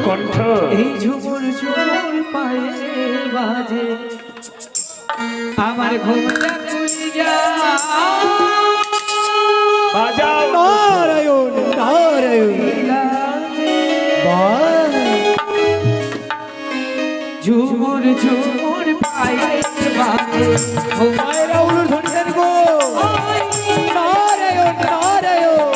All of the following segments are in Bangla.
কণ্ঠ এই ঝুমুর ঝুমুর পায়ের বাজে আমার ঘুমটা খুলে যা বাজাও নারায়ণ নারায়ণ বাহ ঝুমুর ঝুমুর পায়ের বাজে ও মায়েরা উলুর ধ্বনি দেন গো নারায়ণ নারায়ণ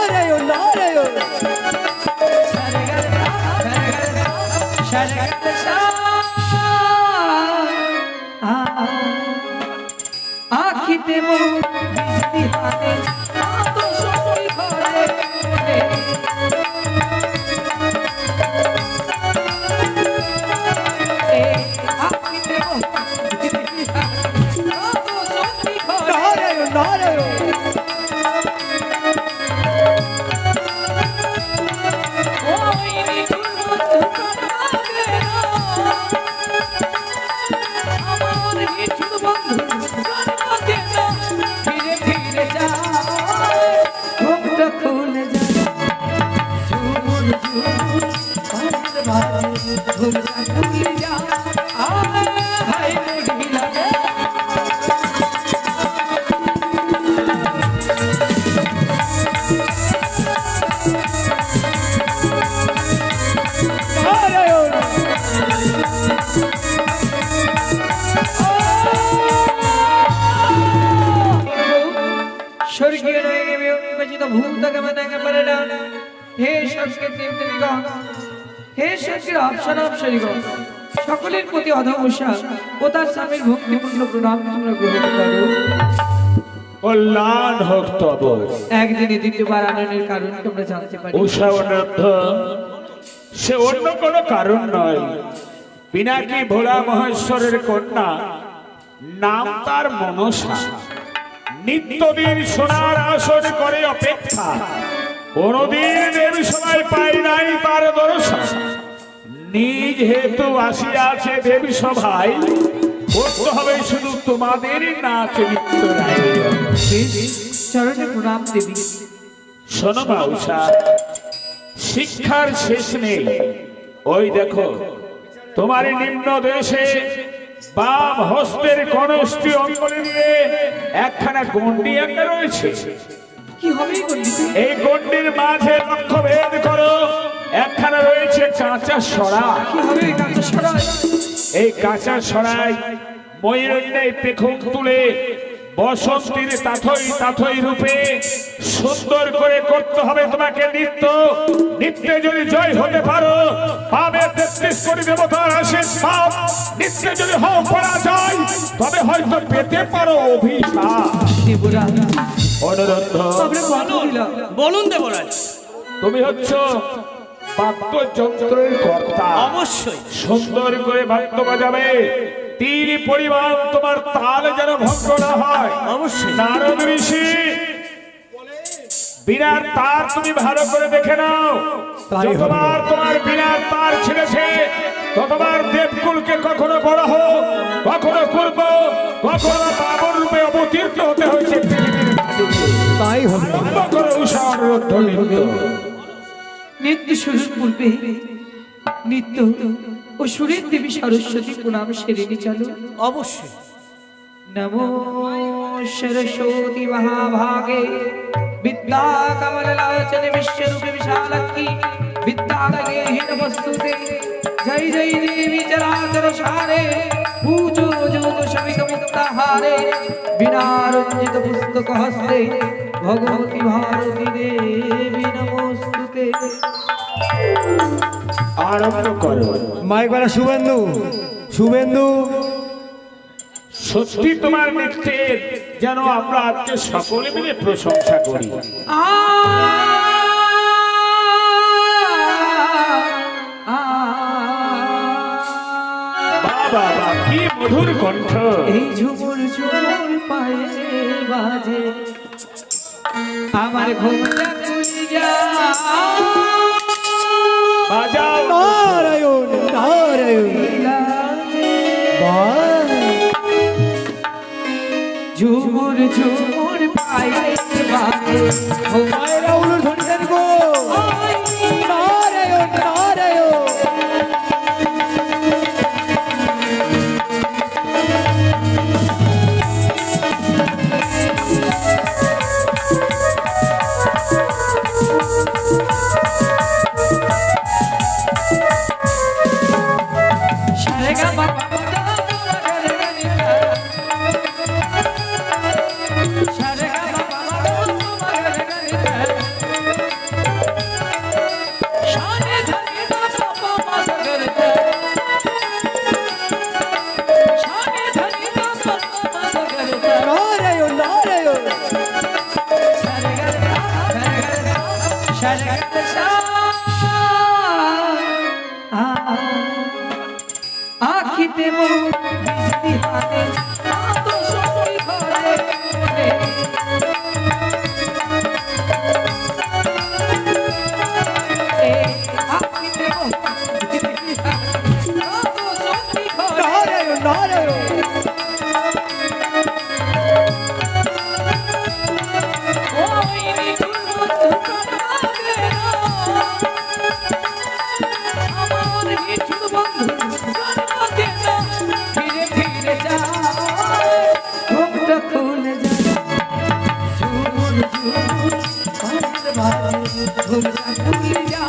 নারায়ণ নারায়ণ আখিতে বিজলি হাতে আত সখী ঘরে আখিতে বিজলি হাতে আত সখী ঘরে নারায়ণ নারায়ণ ওই নিঠুর বন্ধু কাঁদে না আমার নিঠুর বন্ধু কাঁদে না ফিরে ফিরে যায় ঘুমটা খুলে যায় ঝুমুর ঝুমুর পায়ের বাজে ঘুমটা খুলে যায় হায় মেঘ লাগে নারায়ণ স্বর্গীয় নয়নে বিবেচিত ভূতগম দেখা পারে না হে স্বর্গের দেবদেবীগণ হে স্বর্গের অপ্সরা অপ্সরীগণ সকলের প্রতি অধমশা ও তার স্বামীর ভক্তিপূর্ণ প্রণাম তোমরা গ্রহণ করো কল্যাণ হোক তব একদিনে দ্বিতীয়বার আননের কারণ তোমরা জানতে পারি উষা অনর্থ সে অন্য কোনো কারণ নয় পিনাকি ভোলা মহেশ্বরের কন্যা নাম তার মনসা নিত্যদিন সোনার আসন করে অপেক্ষা কোনদিন দেব সবাই পাই নাই তার দর্শন নিজ হেতু আসিয়াছে দেবী সভায় করতে হবে শুধু তোমাদের নাচ নৃত্য আয়োজন। চরণে প্রণাম দেবী শোনো মা উষা শিক্ষার শেষ নেই ওই দেখো তোমার নিম্ন দেশে বাম হস্তের কনষ্টি অঙ্গলে দিয়ে একখানা গন্ডি আঁকা রয়েছে কি হবে এই গন্ডির মাঝে লক্ষ্য ভেদ করো একখানা রয়েছে কাঁচা সরা কি হবে কাঁচা সরাই এই কাঁচা সরাই ময়ূরের পেখম তুলে বসন্তীর তাথই তাথই রূপে সুন্দর করে করতে হবে তোমাকে নৃত্য নৃত্যে যদি জয় হতে পারো পাবে 33 কোটি দেবতার আশীর্বাদ নৃত্যে যদি হও পরাজয় তবে হয়তো পেতে পারো অভিশাপ দেবরা অনুরোধ তবে কথা দিলাম বলুন দেবরাজ। তুমি হচ্ছ বাদ্যযন্ত্রের কর্তা অবশ্যই সুন্দর করে বাদ্য বাজাবে তীর পরিমাণ তোমার তাল যেন ভঙ্গ না হয় অবশ্যই। নারদ ঋষি বিনার তার তুমি ভালো করে দেখে নাও যতবার তোমার বিনার তার ছিঁড়েছে ততবার দেবকুলকে কখনো বড় হোক কখনো পূর্ব কখনো বাবর রূপে অবতীর্ণ হতে হয়েছে তাই হবে নৃত্য শুরুর পূর্বে নৃত্য ও সুরের দেবী সরস্বতী প্রণাম সেরে নি চলো অবশ্যই। নমো সরস্বতী মহাভাগে विद्या कमललोचन विश्वरूप विशालक्की विद्यालये नमस्तुते जय जय देवी चराचर सारे पूजो जोत शमित मुक्ताहारे बिनारंजित पुस्तक हस्ते भगवती भारती देवी नमोस्तुते। आरंभ करो माइक वाला शुभेंदु शुभेंदु সত্যি তোমার নৃত্যের যেন আমরা আজকে সকলে মিলে প্রশংসা করি। বাবা কি মধুর কণ্ঠ! এই ঝুমুর ঝুমুর পায়ে বাজে আমার ঘুমটা খুলে যা বাজাও নারায়ণ নারায়ণ বাহ ঝুমুর ঝুমুর পায়ে বাজে মায়েরা উলুর ধ্বনি দেন গো নারায়ণ নারায়ণ সারেগা বাবা নারায়ণ নারায়ণ আখিতে বিজলি হাতে আত শক্তি ঘরে আখিতে বিজলি হাতে আত শক্তি ঘরে নারায়ণ নারায়ণ ওই নিঠুর বন্ধু কাঁদে না আমার নিঠুর বন্ধু কাঁদে না ফিরে ফিরে যা ঘুমটা খুলে যা ঝুমুর ঝুমুর আমার বাজে ঘুমটা খুলে যা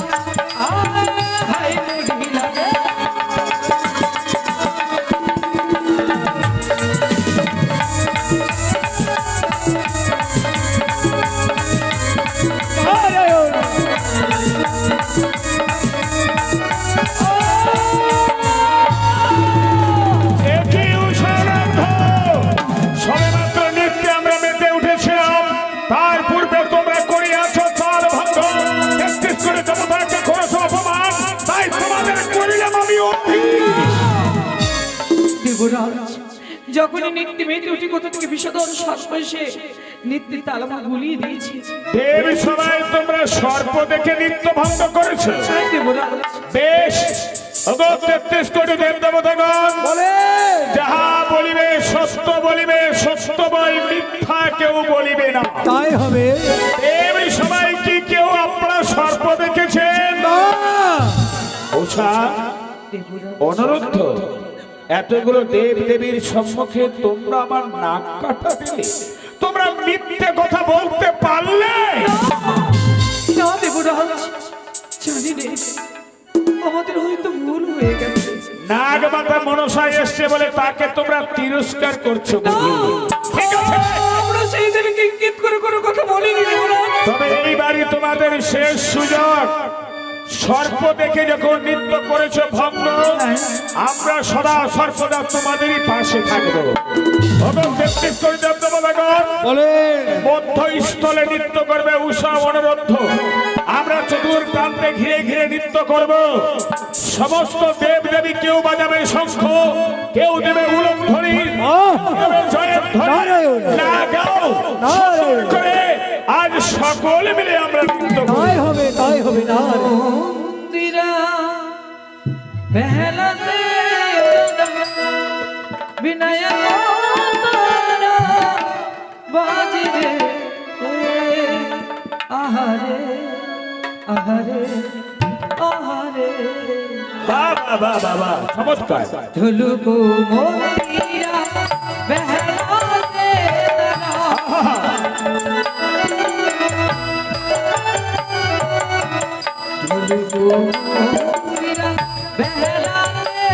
হাই মেঘ লাগে নারায়ণ একই উষারান্ধ সবেমাত্র নৃত্যে আমরা মেতে উঠেছিলাম, তার পূর্বে তোমরা করিয়াছ চাল ভঙ্গ, ৩৩ করে দেবতাকে করেছ অপমান, তাই তোমাদের করিলাম আমি অভিষ। দেবরাজ যখনই নিত্য মেতে উঠি কোথা থেকে বিষধর সর্প এসে নিত্যের তালামা গুলিয়ে দিয়েছি দেবী সবাই তোমরা সর্প দেখে নৃত্য ভঙ্গ করেছ। তাই দেবরাজ বেশ, ওগো ৩৩ কোটি দেব দেবতাগণ, বলে যাহা বলিবে সত্য বলিবে, সত্য বই মিথ্যা কেউ বলিবে না। তাই হবে দেবী সবাই কি কেউ আপনারা সর্প দেখেছেন? না উষা দেবরাজ অনুরুদ্ধ, এতগুলো দেব দেবীর সম্মুখে তোমরা আমার নাক কাটা দিলে, তোমরা মিথ্যে কথা বলতে পারলে? না দেবরাজ জানি নে আমাদের হয়তো ভুল হয়ে গেছে নাগ মাতা মনসা এসছে বলে তাকে তোমরা তিরস্কার করছো বুঝি? ঠিক আছে, আমরা সেই দিনকে ইঙ্গিত করে কোনো কথা বলিনি দেবরাজ তবে এইবারই তোমাদের শেষ সুযোগ। সর্প দেখে যখন নৃত্য করেছো ভঙ্গ, আমরা সদা সর্বদা তোমাদেরই পাশে থাকবো। ওগো ৩৩ কোটি দেব দেবতাগণ, বলে মধ্যস্থলে নৃত্য করবে উষা অনুরোধ। আমরা চতুর প্রান্তে ঘিরে ঘিরে নৃত্য করব। সমস্ত দেব দেবী কেউ বাজাবে শঙ্খ, কেউ দেবে উলুধ্বনি, কেউ দেবে জয়ের ধ্বনি। নারায়ণ। লাগাও নারায়ণ। করে আজ সকলে মিলে আমরা নৃত্য করব। তাই হবে নারায়ণ মন্দিরা पहला से विनय बाजी रे आहारे आहारे आहारे বাবা বাবা বাবা, চমৎকার। धुलको मोतीरा बहला से धुलको मोतीरा बहला से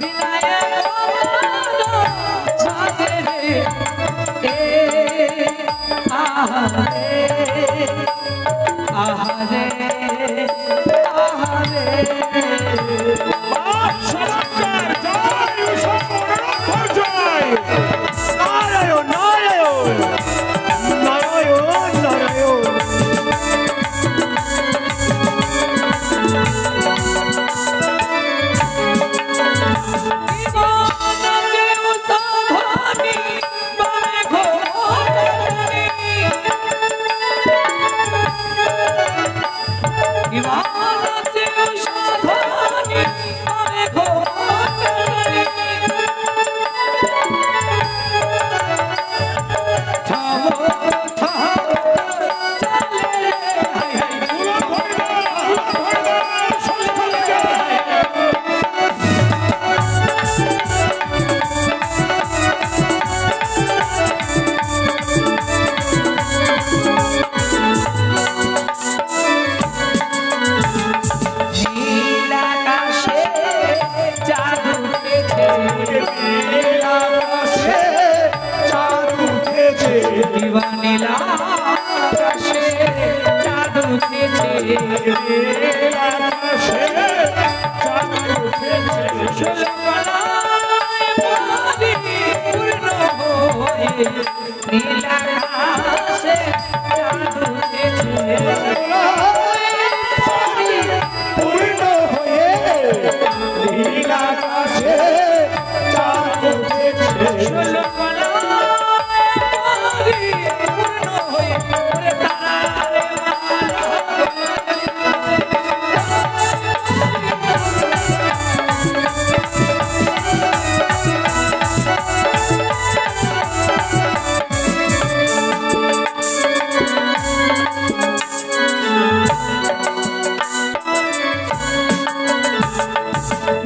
विनय बाजी रे आहारे आहारे आहारे চমৎকার, জয় উষা অনুরোধ জয়। আছে সাধনী আমি ঘোড়ারি থামো থামো চলে হাই হাই নীল আকাশে চাঁদ উঠেছে নীল আকাশে চাঁদ উঠেছে নীল আকাশে চাঁদ উঠেছে নীল আকাশে চাঁদ উঠেছে ষোলকলায় পানি পূর্ণ হয়ে নীল আকাশে চাঁদ উঠেছে পূর্ণ হয়ে নীল আকাশে চাঁদ উঠেছে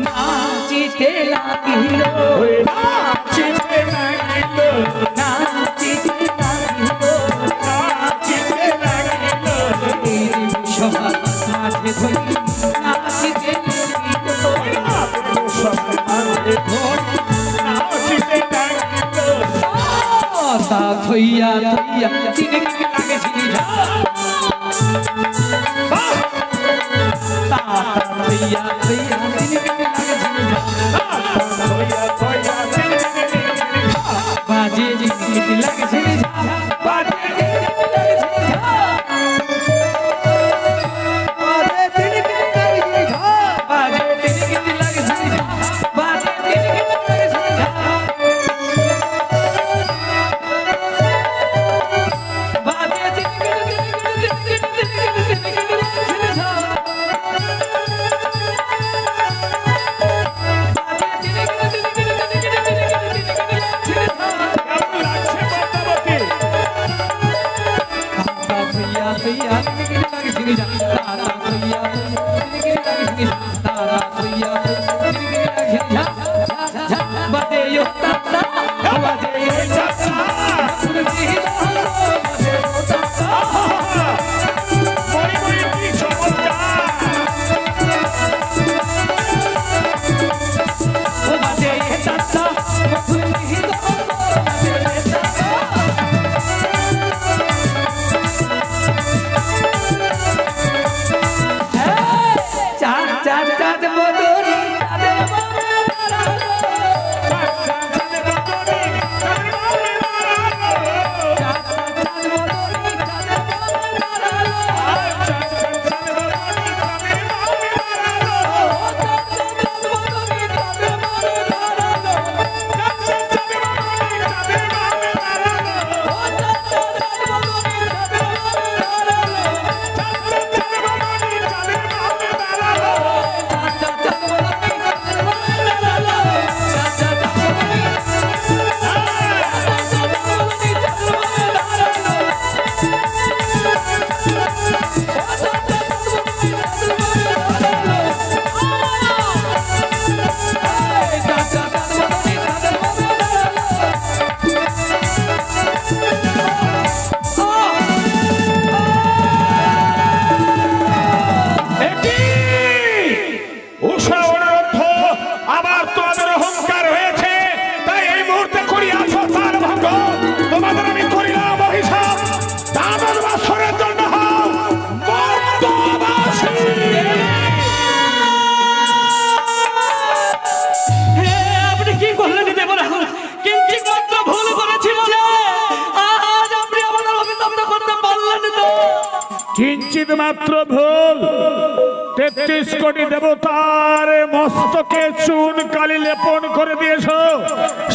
নাচিতে লাগিল নাচিতে লাগিল নাচিতে লাগিল নাচিতে লাগিল সভা মাঝে ধরি নাচিতে লাগিল নাচিতে লাগিল তা থইয়া থইয়া চিনি লাগে চিনি তা থইয়া থইয়া চিনি লাগে চিনি বাজে চিনি লাগে চিনি বাজে চিনি লাগে চিনি আরে তিনি কি লাগি ঘা বাজে চিনি লাগে চিনি বাজে চিনি লাগে চিনি বাজে কেমন লাগছে পদ্মাবতী? মরি মরি কি চমৎকার! কিঞ্চিত মাত্র ভুল ৩৩ কোটি দেবতার মস্তকে চুন কালি লেপন করে দিয়েছ।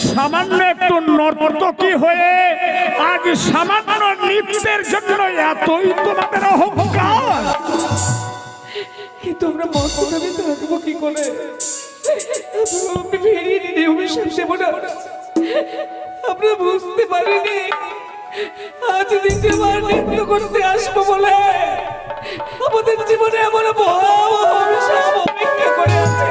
সামান্য একটু নর্তকী হয়ে আজ সামান্য নৃত্যের জন্য এতই তোমাদের অহংকার। কিন্তু আমরা মর্তভাবে থাকবো কি করে? আমি ফিরিয়ে নিলে অভিশাপ দেব না। আমরা বুঝতে পারিনি আজ দ্বিতীয়বার নৃত্য করতে আসবো বলে আমাদের জীবনে এমন ভয়াবহ অভিশাপ অপেক্ষা করে আছে।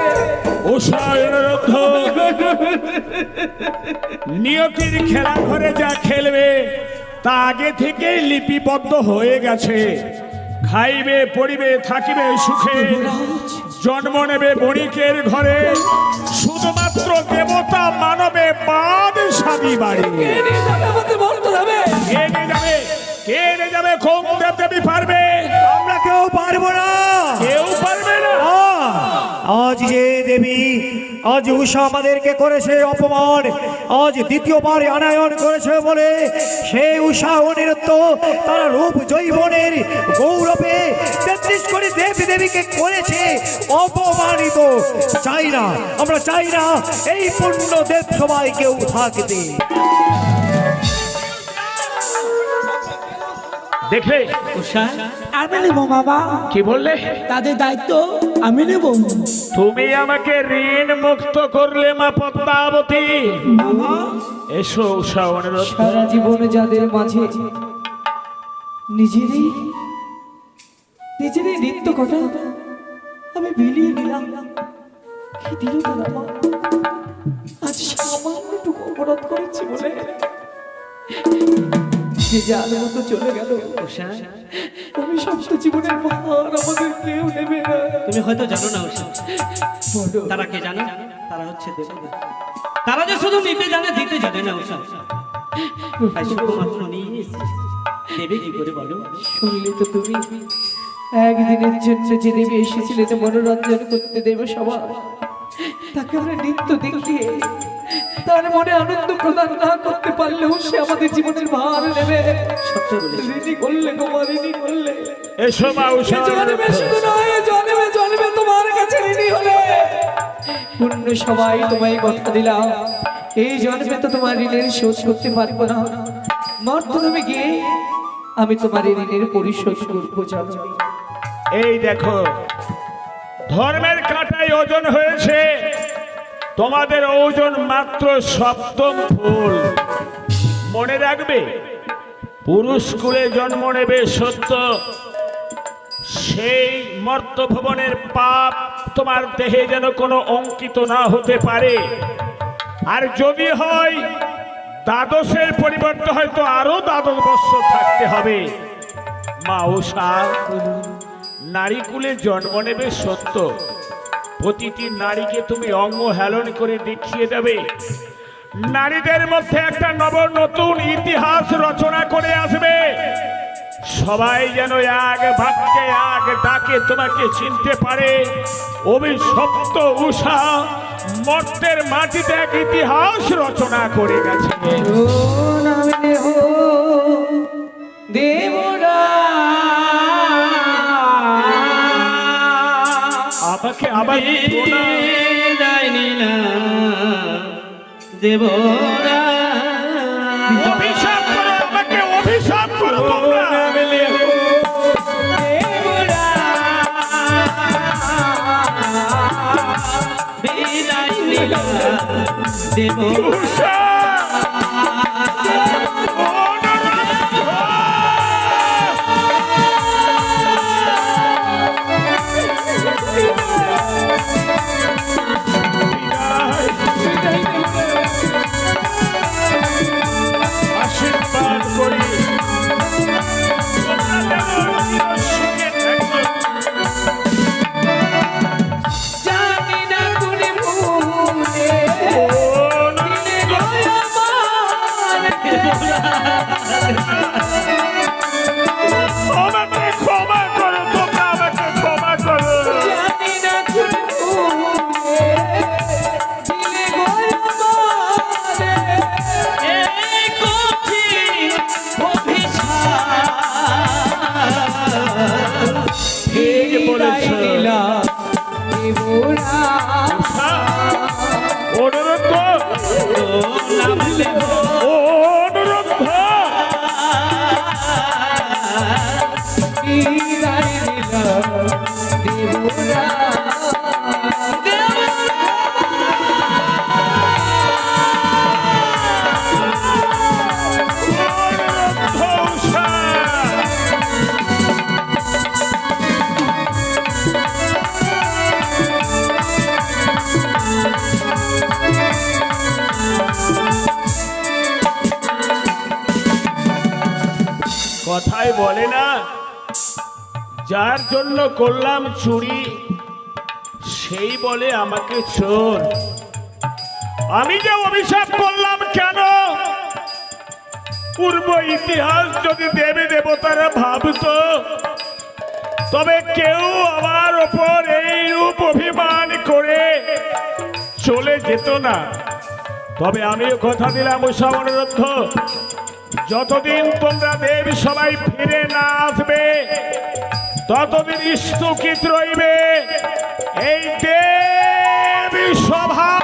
নিয়তির খেলা ঘরে যা খেলবে তা আগে থেকেই লিপিবদ্ধ হয়ে গেছে। খাইবে পড়িবে থাকিবে সুখে, জন্ম নেবে বণিকের ঘরে, শুধুমাত্র দেবতা মানবে বাদ স্বামী বাড়ি। কে নিয়ে যাবে? কে নিয়ে যাবে? কোন দেব দেবী পারবে? আমরা কেউ পারবো না, কেউ পারবে না। আজ যে দেবী আজ উষা আমাদেরকে করেছে অপমান, আজ দ্বিতীয়বার আনায়ন করেছে বলে সেই উষা অনিরুদ্ধ তারা রূপ জৈবনের গৌরবে ৩৩ কোটি দেবী দেবীকে করেছে অপমানিত। চাই না, আমরা চাই না এই পূর্ণ দেব সবাই কেউ থাকতে। দেখলে উষা আমি নেব বাবা, কি বললে? তাদের দায়িত্ব আমি নেব। তুমি আমাকে ঋণ মুক্ত করলে মা পদ্মাবতী। এসো উষা অনুরোধ। সারা জীবন যাদের মাঝে নিজেরই নৃত্য কথা আমি বিলিয়ে দিলাম, কি দিল তারা মা? আজ সামান্যটুকু অপরাধ করেছি বলে যে যার মতো চলে গেল। উষা আমি সবটা জীবনের ভার আমাদের কেউ নেবে না। তুমি হয়তো জানো না উষা, বলো। তারা কে জানে? তারা হচ্ছে দেবতা। তারা যে শুধু নিতে জানে, দিতে জানে না উষা। তাই শুধুমাত্র নিয়ে এসেছি। দেবে কি করে বলো? শুনলে তো তুমি একদিনের জন্য যে দেবী এসেছিলে যে মনোরঞ্জন করতে দেবে সবার, তাকে আমরা নৃত্য দেখিয়ে তার মনে আনন্দ প্রদান না করতে পারলেও সে আমাদের জীবনের ভার নেবে। সত্য বলেছি। ঋণী করলে তোমার ঋণী করলে এসো মা উষা। জন্মে শুধু নয়, জন্মে জন্মে তোমার কাছে ঋণী হলে পুণ্য সবাই তোমায় কথা দিলাম। এই জন্মে তো তোমার ঋণের শোধ করতে পারবো না, মর্তভূমে গিয়ে আমি তোমার এই ঋণের পরিশোধ করবো। জানো এই দেখো, ধর্মের কাঁটায় ওজন হয়েছে, তোমাদের ওজন মাত্র সপ্তম ফুল। মনে রাখবে, পুরুষ কুলে জন্ম নেবে সত্য, সেই মর্তভুবনের পাপ তোমার দেহে যেন কোনো অঙ্কিত না হতে পারে। আর যদি হয় দ্বাদশের পরিবর্তে হয়তো আরো 12 বছর থাকতে হবে। মা উষা, নারী কুলে জন্ম নেবে সত্য, প্রতিটি নারীকে তুমি অঙ্গ হেলন করে দেখিয়ে দেবে। নারীদের মধ্যে একটা নতুন ইতিহাস রচনা করে আসবে। সবাই যেন এক বাক্যে এক ডাকে তোমাকে চিনতে পারে। অভিশপ্ত উষা মর্তের মাটিতে এক ইতিহাস রচনা করে গেছে। দেবরা আমাকে আবার দেবরা অভিশাপ করো, আমাকে অভিশাপ করো তোমরা। বিদায় নীলা দেব উষা আশীর্বাদ করি। জানি না কোনে ভুলে আমাকে ক্ষমা করো, তোমরা আমাকে ক্ষমা করো। জানি না কথায় বলে না, যার জন্য করলাম চুরি সেই বলে আমাকে চোর। আমি যে অভিশাপ করলাম কেন? পূর্ব ইতিহাস যদি দেবী দেবতারা ভাবতো, তবে কেউ আমার ওপর এই রূপ অভিমান করে চলে যেত না। তবে আমিও কথা দিলাম উষা অনুরোধ, যতদিন তোমরা দেবী সবাই ফিরে না আসবে ততদিন স্থগিত রইবে এই দেবী সভা।